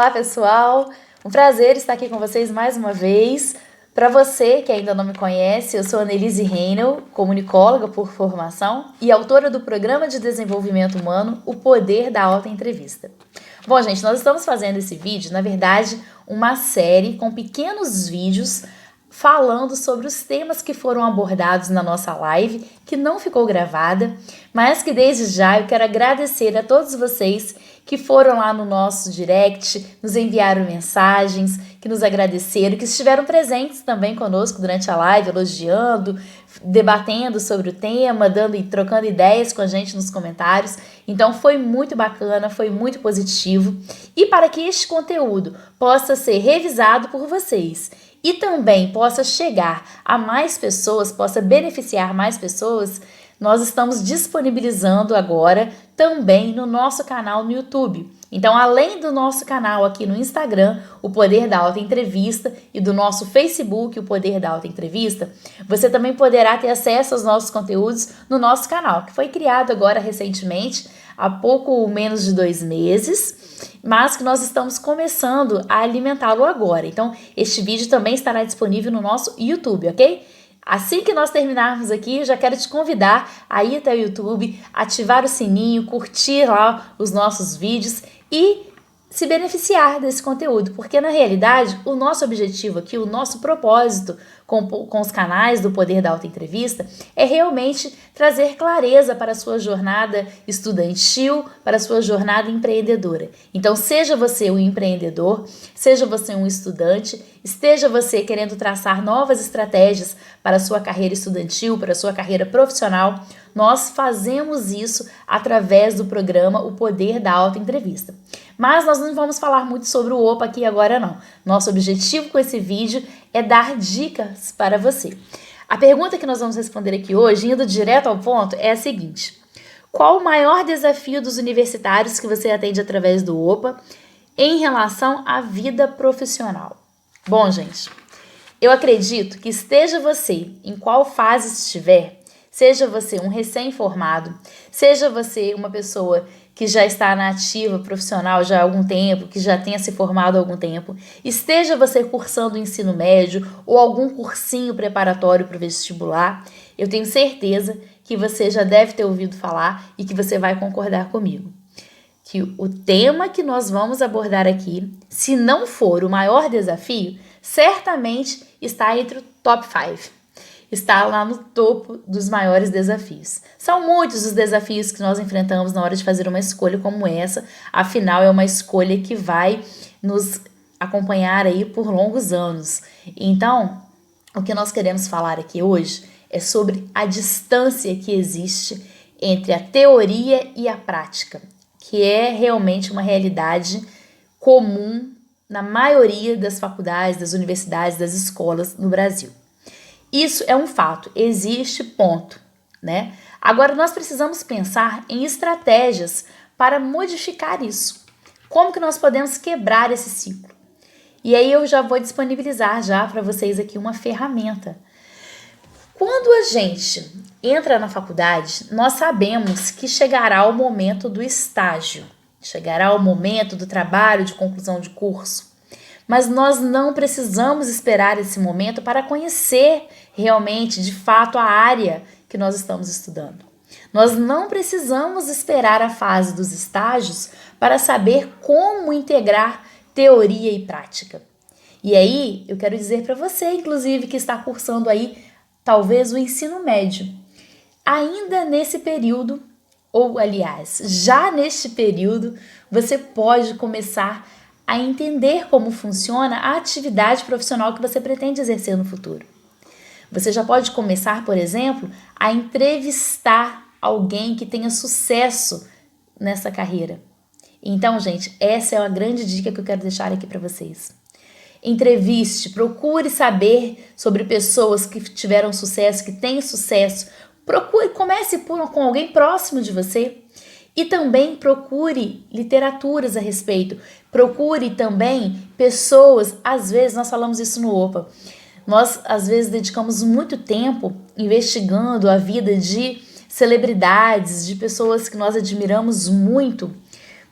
Olá, pessoal! Um prazer estar aqui com vocês mais uma vez. Para você que ainda não me conhece, eu sou Annelise Reinel, comunicóloga por formação e autora do Programa de Desenvolvimento Humano, O Poder da Autoentrevista. Bom, gente, nós estamos fazendo esse vídeo, na verdade, uma série com pequenos vídeos falando sobre os temas que foram abordados na nossa live, que não ficou gravada, mas que desde já eu quero agradecer a todos vocês que foram lá no nosso direct, nos enviaram mensagens, que nos agradeceram, que estiveram presentes também conosco durante a live, elogiando, debatendo sobre o tema, dando e trocando ideias com a gente nos comentários. Então foi muito bacana, foi muito positivo. E para que este conteúdo possa ser revisado por vocês e também possa chegar a mais pessoas, possa beneficiar mais pessoas, nós estamos disponibilizando agora também no nosso canal no YouTube. Então, além do nosso canal aqui no Instagram, O Poder da Autoentrevista, e do nosso Facebook, O Poder da Autoentrevista, você também poderá ter acesso aos nossos conteúdos no nosso canal, que foi criado agora recentemente, há pouco menos de 2 meses, mas que nós estamos começando a alimentá-lo agora. Então, este vídeo também estará disponível no nosso YouTube, ok? Assim que nós terminarmos aqui, eu já quero te convidar a ir até o YouTube, ativar o sininho, curtir lá os nossos vídeos e se beneficiar desse conteúdo, porque na realidade o nosso objetivo aqui, o nosso propósito com os canais do Poder da Autoentrevista é realmente trazer clareza para a sua jornada estudantil, para a sua jornada empreendedora. Então, seja você um empreendedor, seja você um estudante, esteja você querendo traçar novas estratégias para a sua carreira estudantil, para a sua carreira profissional, nós fazemos isso através do programa O Poder da Autoentrevista. Mas nós não vamos falar muito sobre o OPA aqui agora não. Nosso objetivo com esse vídeo é dar dicas para você. A pergunta que nós vamos responder aqui hoje, indo direto ao ponto, é a seguinte: qual o maior desafio dos universitários que você atende através do OPA em relação à vida profissional? Bom, gente, eu acredito que esteja você em qual fase estiver, seja você um recém-formado, seja você uma pessoa que já está na ativa profissional já há algum tempo, que já tenha se formado há algum tempo, esteja você cursando o ensino médio ou algum cursinho preparatório para o vestibular, eu tenho certeza que você já deve ter ouvido falar e que você vai concordar comigo. Que o tema que nós vamos abordar aqui, se não for o maior desafio, certamente está entre o top 5. Está lá no topo dos maiores desafios. São muitos os desafios que nós enfrentamos na hora de fazer uma escolha como essa, afinal é uma escolha que vai nos acompanhar aí por longos anos. Então, o que nós queremos falar aqui hoje é sobre a distância que existe entre a teoria e a prática, que é realmente uma realidade comum na maioria das faculdades, das universidades, das escolas no Brasil. Isso é um fato, existe, ponto, né? Agora nós precisamos pensar em estratégias para modificar isso. Como que nós podemos quebrar esse ciclo? E aí eu já vou disponibilizar já para vocês aqui uma ferramenta. Quando a gente entra na faculdade, nós sabemos que chegará o momento do estágio, chegará o momento do trabalho de conclusão de curso. Mas nós não precisamos esperar esse momento para conhecer realmente, de fato, a área que nós estamos estudando. Nós não precisamos esperar a fase dos estágios para saber como integrar teoria e prática. E aí, eu quero dizer para você, inclusive, que está cursando aí, talvez, o ensino médio. Ainda nesse período, ou aliás, já neste período, você pode começar a entender como funciona a atividade profissional que você pretende exercer no futuro. Você já pode começar, por exemplo, a entrevistar alguém que tenha sucesso nessa carreira. Então, gente, essa é uma grande dica que eu quero deixar aqui para vocês. Entreviste, procure saber sobre pessoas que tiveram sucesso, que têm sucesso. Comece com alguém próximo de você. E também procure literaturas a respeito, procure também pessoas, às vezes nós falamos isso no OPA, nós às vezes dedicamos muito tempo investigando a vida de celebridades, de pessoas que nós admiramos muito,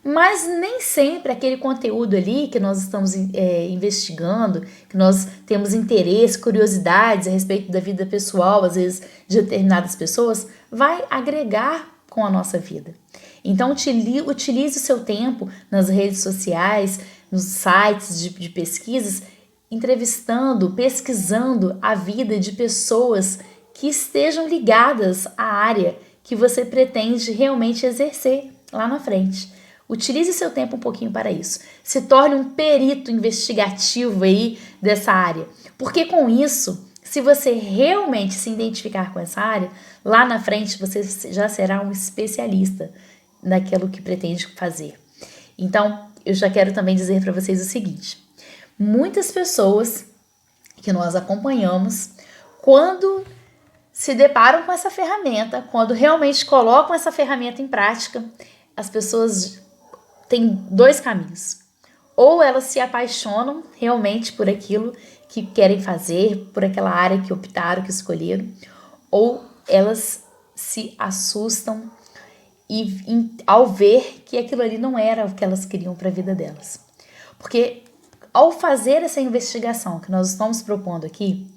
Mas nem sempre aquele conteúdo ali que nós estamos investigando, que nós temos interesse, curiosidades a respeito da vida pessoal, às vezes de determinadas pessoas, vai agregar com a nossa vida. Então utilize o seu tempo nas redes sociais, nos sites de pesquisas, entrevistando, pesquisando a vida de pessoas que estejam ligadas à área que você pretende realmente exercer lá na frente. Utilize seu tempo um pouquinho para isso. Se torne um perito investigativo aí dessa área. Porque com isso, se você realmente se identificar com essa área, lá na frente você já será um especialista naquilo que pretende fazer. Então, eu já quero também dizer para vocês o seguinte. Muitas pessoas que nós acompanhamos, quando se deparam com essa ferramenta, quando realmente colocam essa ferramenta em prática, as pessoas têm dois caminhos. Ou elas se apaixonam realmente por aquilo que querem fazer, por aquela área que optaram, que escolheram, ou elas se assustam ao ver que aquilo ali não era o que elas queriam para a vida delas. Porque ao fazer essa investigação que nós estamos propondo aqui,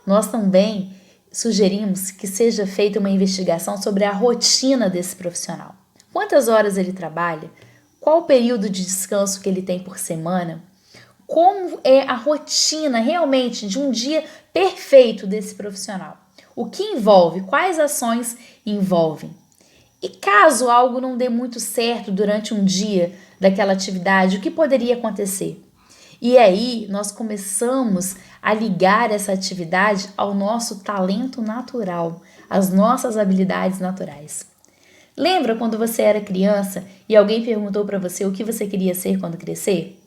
nós também sugerimos que seja feita uma investigação sobre a rotina desse profissional. Quantas horas ele trabalha? Qual o período de descanso que ele tem por semana? Como é a rotina realmente de um dia perfeito desse profissional? O que envolve? Quais ações envolvem? E caso algo não dê muito certo durante um dia daquela atividade, o que poderia acontecer? E aí nós começamos a ligar essa atividade ao nosso talento natural, às nossas habilidades naturais. Lembra quando você era criança e alguém perguntou para você o que você queria ser quando crescer?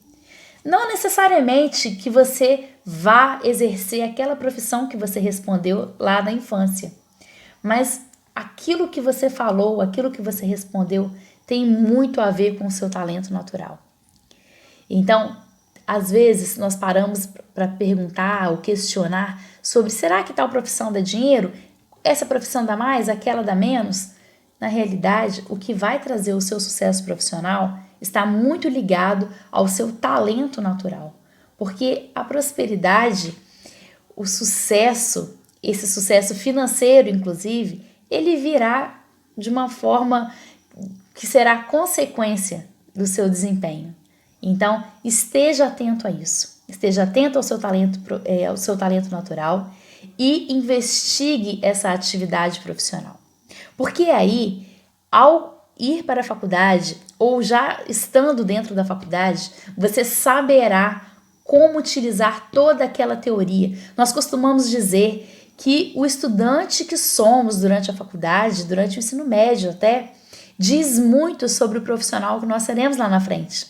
Não necessariamente que você vá exercer aquela profissão que você respondeu lá na infância, mas aquilo que você falou, aquilo que você respondeu tem muito a ver com o seu talento natural. Então, às vezes nós paramos para perguntar ou questionar sobre será que tal profissão dá dinheiro? Essa profissão dá mais? Aquela dá menos? Na realidade, o que vai trazer o seu sucesso profissional está muito ligado ao seu talento natural. Porque a prosperidade, o sucesso, esse sucesso financeiro, inclusive, ele virá de uma forma que será consequência do seu desempenho. Então, esteja atento a isso. Esteja atento ao seu talento natural e investigue essa atividade profissional. Porque aí, ao ir para a faculdade ou já estando dentro da faculdade, você saberá como utilizar toda aquela teoria. Nós costumamos dizer que o estudante que somos durante a faculdade, durante o ensino médio até, diz muito sobre o profissional que nós seremos lá na frente.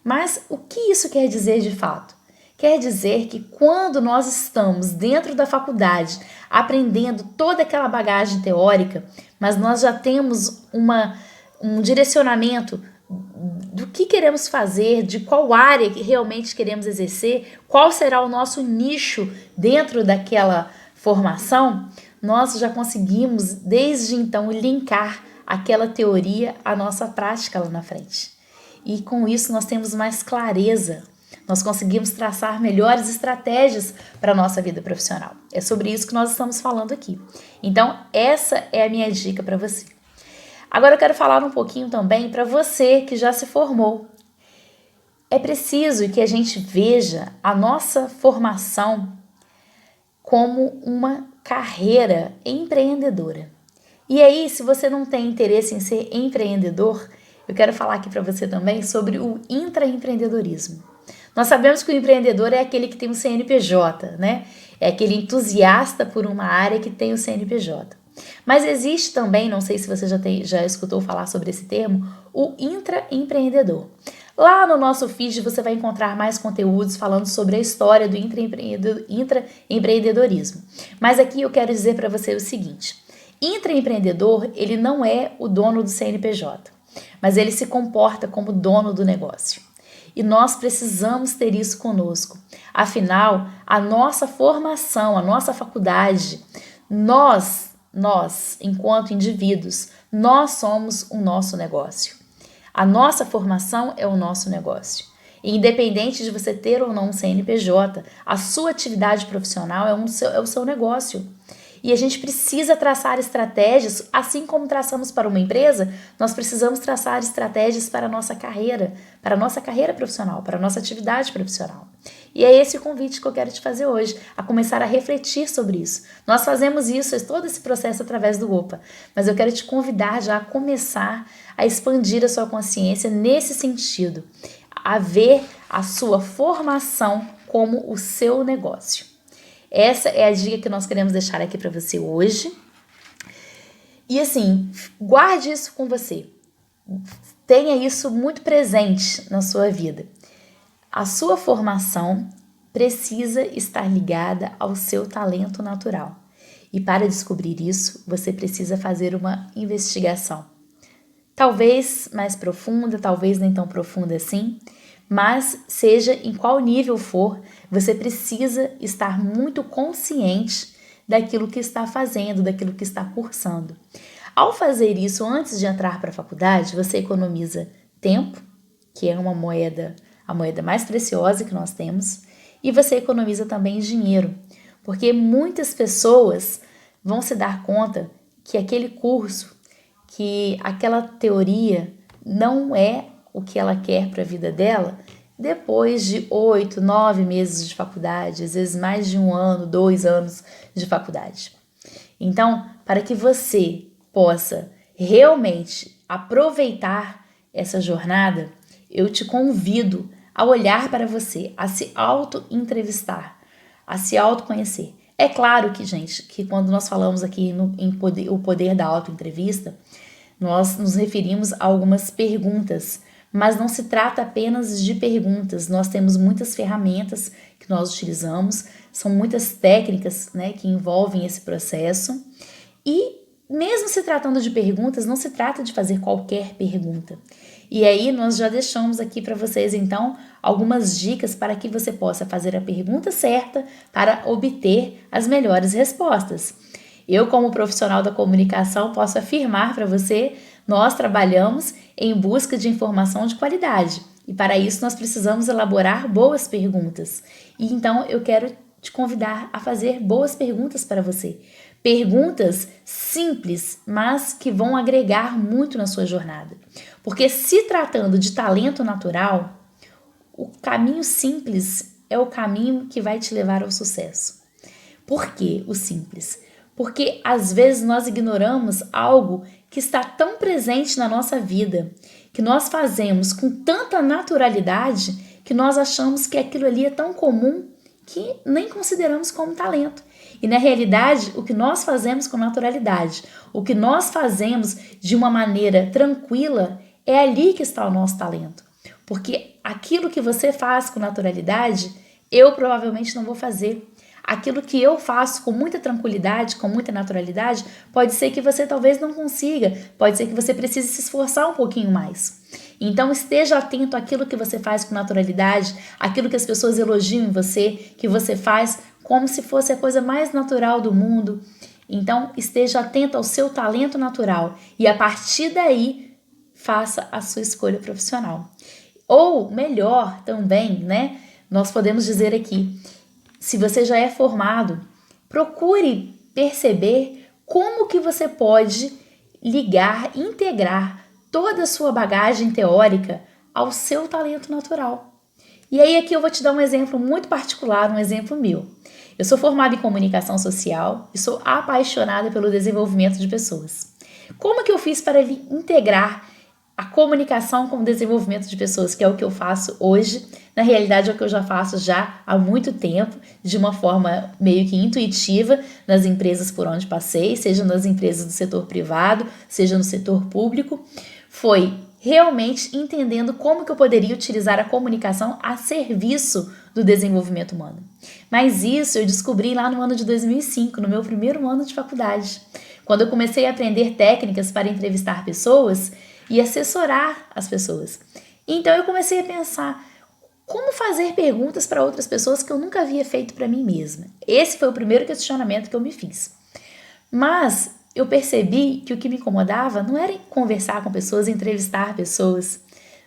Mas o que isso quer dizer de fato? Quer dizer que quando nós estamos dentro da faculdade aprendendo toda aquela bagagem teórica, mas nós já temos um direcionamento do que queremos fazer, de qual área que realmente queremos exercer, qual será o nosso nicho dentro daquela formação, nós já conseguimos desde então linkar aquela teoria à nossa prática lá na frente. E com isso nós temos mais clareza, nós conseguimos traçar melhores estratégias para a nossa vida profissional. É sobre isso que nós estamos falando aqui. Então, essa é a minha dica para você. Agora eu quero falar um pouquinho também para você que já se formou. É preciso que a gente veja a nossa formação como uma carreira empreendedora. E aí, se você não tem interesse em ser empreendedor, eu quero falar aqui para você também sobre o intraempreendedorismo. Nós sabemos que o empreendedor é aquele que tem um CNPJ, né? É aquele entusiasta por uma área que tem o CNPJ. Mas existe também, não sei se você já escutou falar sobre esse termo, o intraempreendedor. Lá no nosso feed você vai encontrar mais conteúdos falando sobre a história do intraempreendedorismo. Mas aqui eu quero dizer para você o seguinte: intraempreendedor, ele não é o dono do CNPJ, mas ele se comporta como dono do negócio. E nós precisamos ter isso conosco. Afinal, a nossa formação, a nossa faculdade, nós, enquanto indivíduos, nós somos o nosso negócio. A nossa formação é o nosso negócio. E independente de você ter ou não um CNPJ, a sua atividade profissional é o seu negócio. E a gente precisa traçar estratégias, assim como traçamos para uma empresa, nós precisamos traçar estratégias para a nossa carreira profissional, para a nossa atividade profissional. E é esse o convite que eu quero te fazer hoje, a começar a refletir sobre isso. Nós fazemos isso, todo esse processo através do OPA, mas eu quero te convidar já a começar a expandir a sua consciência nesse sentido, a ver a sua formação como o seu negócio. Essa é a dica que nós queremos deixar aqui para você hoje. E assim, guarde isso com você. Tenha isso muito presente na sua vida. A sua formação precisa estar ligada ao seu talento natural. E para descobrir isso, você precisa fazer uma investigação. Talvez mais profunda, talvez nem tão profunda assim, mas seja em qual nível for, você precisa estar muito consciente daquilo que está fazendo, daquilo que está cursando. Ao fazer isso antes de entrar para a faculdade, você economiza tempo, que é a moeda mais preciosa que nós temos, e você economiza também dinheiro, porque muitas pessoas vão se dar conta que aquele curso, que aquela teoria não é o que ela quer para a vida dela, depois de 8, 9 meses de faculdade, às vezes mais de 1 ano, 2 anos de faculdade. Então, para que você possa realmente aproveitar essa jornada, eu te convido a olhar para você, a se auto-entrevistar, a se autoconhecer. É claro que, gente, que quando nós falamos aqui o poder da auto-entrevista, nós nos referimos a algumas perguntas, mas não se trata apenas de perguntas. Nós temos muitas ferramentas que nós utilizamos, são muitas técnicas, né, que envolvem esse processo. E mesmo se tratando de perguntas, não se trata de fazer qualquer pergunta. E aí nós já deixamos aqui para vocês, então, algumas dicas para que você possa fazer a pergunta certa para obter as melhores respostas. Eu, como profissional da comunicação, posso afirmar para você, nós trabalhamos em busca de informação de qualidade. E para isso nós precisamos elaborar boas perguntas. E então eu quero te convidar a fazer boas perguntas para você. Perguntas simples, mas que vão agregar muito na sua jornada. Porque se tratando de talento natural, o caminho simples é o caminho que vai te levar ao sucesso. Por que o simples? Porque às vezes nós ignoramos algo que está tão presente na nossa vida, que nós fazemos com tanta naturalidade, que nós achamos que aquilo ali é tão comum que nem consideramos como talento. E na realidade, o que nós fazemos com naturalidade, o que nós fazemos de uma maneira tranquila, é ali que está o nosso talento. Porque aquilo que você faz com naturalidade, eu provavelmente não vou fazer. Aquilo que eu faço com muita tranquilidade, com muita naturalidade, pode ser que você talvez não consiga, pode ser que você precise se esforçar um pouquinho mais. Então esteja atento àquilo que você faz com naturalidade, àquilo que as pessoas elogiam em você, que você faz como se fosse a coisa mais natural do mundo. Então esteja atento ao seu talento natural e a partir daí faça a sua escolha profissional. Ou melhor também, né? Nós podemos dizer aqui, se você já é formado, procure perceber como que você pode ligar, integrar toda a sua bagagem teórica ao seu talento natural. E aí aqui eu vou te dar um exemplo muito particular, um exemplo meu. Eu sou formada em comunicação social e sou apaixonada pelo desenvolvimento de pessoas. Como que eu fiz para integrar a comunicação com o desenvolvimento de pessoas, que é o que eu faço hoje? Na realidade é o que eu já faço já há muito tempo, de uma forma meio que intuitiva nas empresas por onde passei, seja nas empresas do setor privado, seja no setor público. Foi realmente entendendo como que eu poderia utilizar a comunicação a serviço do desenvolvimento humano. Mas isso eu descobri lá no ano de 2005, no meu primeiro ano de faculdade, quando eu comecei a aprender técnicas para entrevistar pessoas e assessorar as pessoas. Então eu comecei a pensar como fazer perguntas para outras pessoas que eu nunca havia feito para mim mesma. Esse foi o primeiro questionamento que eu me fiz. Mas eu percebi que o que me incomodava não era em conversar com pessoas, entrevistar pessoas.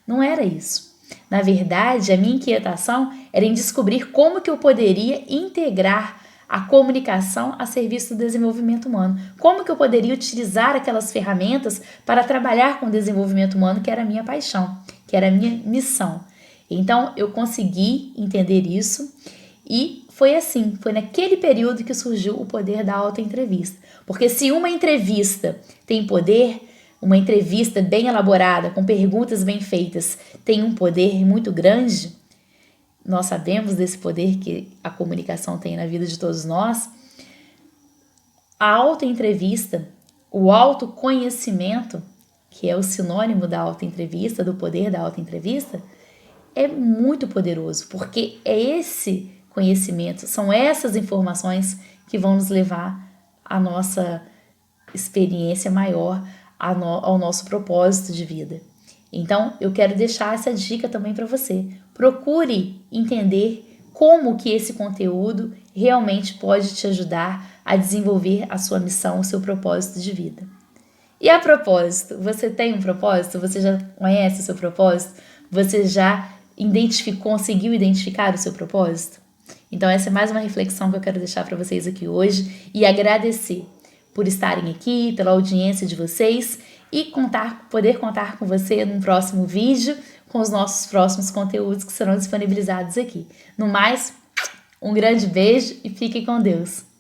Não era isso. Na verdade, a minha inquietação era em descobrir como que eu poderia integrar a comunicação a serviço do desenvolvimento humano. Como que eu poderia utilizar aquelas ferramentas para trabalhar com o desenvolvimento humano, que era a minha paixão, que era a minha missão. Então, eu consegui entender isso e foi assim, foi naquele período que surgiu o poder da autoentrevista. Porque se uma entrevista tem poder, uma entrevista bem elaborada, com perguntas bem feitas, tem um poder muito grande, nós sabemos desse poder que a comunicação tem na vida de todos nós, a autoentrevista, o autoconhecimento, que é o sinônimo da autoentrevista, do poder da autoentrevista, é muito poderoso, porque é esse conhecimento, são essas informações que vão nos levar à nossa experiência maior, ao nosso propósito de vida. Então, eu quero deixar essa dica também para você. Procure entender como que esse conteúdo realmente pode te ajudar a desenvolver a sua missão, o seu propósito de vida. E a propósito, você tem um propósito? Você já conhece o seu propósito? Você já conseguiu identificar o seu propósito? Então essa é mais uma reflexão que eu quero deixar para vocês aqui hoje e agradecer por estarem aqui, pela audiência de vocês e poder contar com você num próximo vídeo com os nossos próximos conteúdos que serão disponibilizados aqui. No mais, um grande beijo e fiquem com Deus!